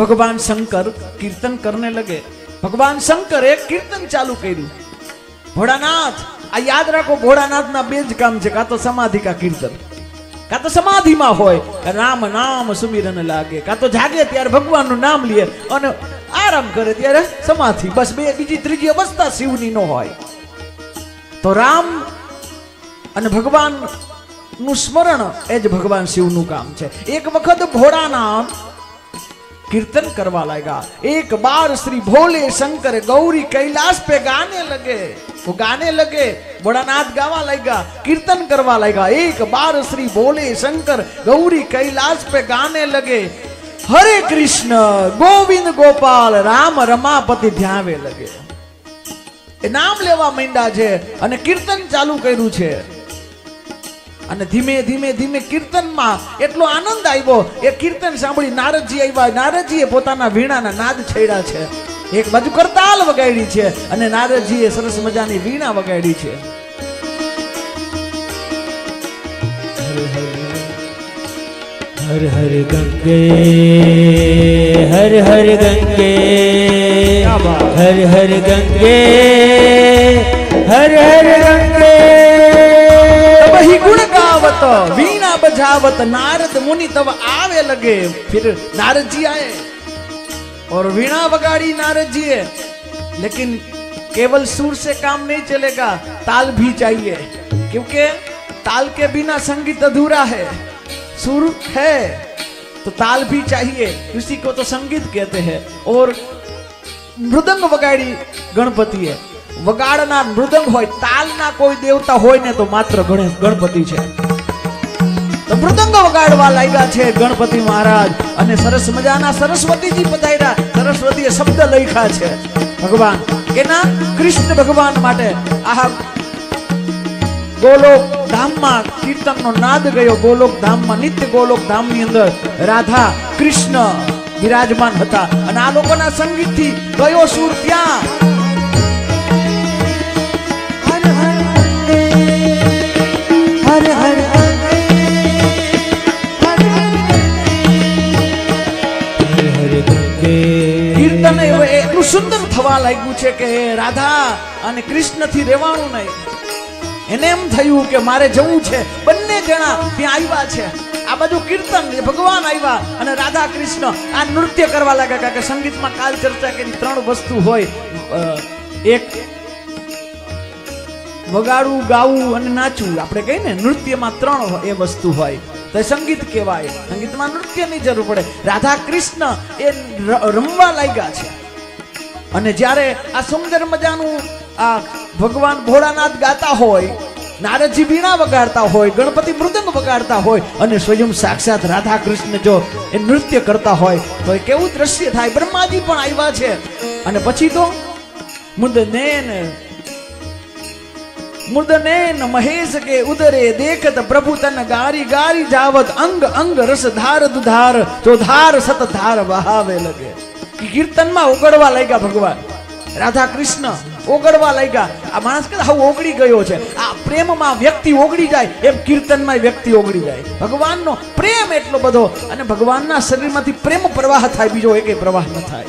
भगवान शंकर कीर्तन करने लगे। भगवान शंकरे कीर्तन चालू કર્યું। ભોળાનાથ આ યાદ રાખો, ભોળાનાથના બે જ કામ છે, કાં તો સમાધિ કા કીર્તન, કાં તો સમાધિમાં હોય રામ નામ સુમિરન લાગે, કાં તો જાગે ત્યારે ભગવાનનું નામ લે અને આરામ કરે ત્યારે સમાધિ, બસ બે બીજી ત્રીજી અવસ્થા શિવની નો હોય। તો રામ અને ભગવાન નું સ્મરણ એ જ ભગવાન શિવનું કામ છે। એક વખત ભોળાનાથ कीर्तन करवा लगा। एक बार श्री भोले शंकर गौरी कैलाश पे गाने लगे। वो गाने लगे, भोलानाथ गावा लगा, कीर्तन करवा लगा। एक बार श्री भोले शंकर गौरी कैलाश पे गाने लगे। हरे कृष्ण गोविंद गोपाल राम रमापति ध्यावे लगे। ए नाम लेवा માંડ્યા છે અને કીર્તન ચાલુ કર્યું છે। અને ધીમે ધીમે ધીમે કીર્તનમાં એટલો આનંદ આવ્યો, એ કીર્તન સાંભળી નારદજી આવ્યા। નારદજીએ પોતાના વીણાના નાદ છેડ્યા છે। એક બાજુ કરતાલ વગાડી છે અને નારદજીએ સરસ મજાની વીણા વગાડી છે। हर हर गंगे हर हर गंगे हर हर गंगे हर हर गंगे वही गुण गावत वीणा बजावत नारद मुनि तब आवे लगे। फिर नारद जी आए और वीणा बगाड़ी नारद जी है। लेकिन केवल सुर से काम नहीं चलेगा, ताल भी चाहिए, क्योंकि ताल के बिना संगीत अधूरा है। सुर है तो ताल भी चाहिए, उसी को तो संगीत कहते हैं। और मृदंग वगाड़ी गणपति है, वगाड़ना मृदंग होय, तालना कोई देवता होय ने तो मात्र गणपति छे। तो मृदंग वगाड़वा लाग्या छे गणपति महाराज अने सरस मजाना सरस्वतीजी पधार्या। सरस्वतीए शब्द लख्या छे भगवान केना कृष्ण भगवान माटे। आहा गोलोक धाम में कीर्तन नो नाद गयो। गोलोक धाम में नित्य गोलोक धाम नी अंदर राधा कृष्ण विराजमान हता अने आ लोकोना संगीत थी गयो सुर त्या। हर हर कीर्तन એટલું સુંદર થવા લાગ્યું છે કે રાધા અને કૃષ્ણ થી રહેવાનું નહીં। એને એમ થયું કે મારે જવું છે। બંને જણા ત્યાં આવ્યા છે। આ બાજુ કીર્તન ભગવાન આવ્યા અને રાધા કૃષ્ણ આ નૃત્ય કરવા લાગ્યા। કારણ કે સંગીતમાં કાલ ચર્ચા કરી ત્રણ વસ્તુ હોય, એક વગાડવું, ગાવું અને નાચવું। આપણે કહીએ ને નૃત્યમાં ત્રણ એ વસ્તુ હોય તો સંગીત કહેવાય। સંગીતમાં નૃત્યની જરૂર પડે। રાધા કૃષ્ણ એ રમવા લાગ્યા છે અને જ્યારે આ સુંદર મજાનું આ ભગવાન ભોળાનાથ ગાતા હોય, નારદજી વીણા વગાડતા હોય, ગણપતિ મૃદંગ વગાડતા હોય અને સ્વયં સાક્ષાત રાધા કૃષ્ણ જો એ નૃત્ય કરતા હોય તો એ કેવું દ્રશ્ય થાય। બ્રહ્માજી પણ આવ્યા છે અને પછી તો मुदनेन महेश के उदरे देखत प्रभु तन गारी गारी जावत अंग अंग रस धार दुधार चौधार सत धार बहावे लगे। कीर्तन में ओगड़वा लग्या भगवान राधा कृष्ण ओगड़वा लग्या। आ माणस के हाउ ओगड़ी गयो छे। आ प्रेम में व्यक्ति ओगड़ी जाए एम कीर्तन में व्यक्ति ओगड़ी जाए। भगवान नो प्रेम एटलो बधो अने भगवान ना शरीर मांथी प्रेम प्रवाह थाय, बीजो एके प्रवाह न थाय।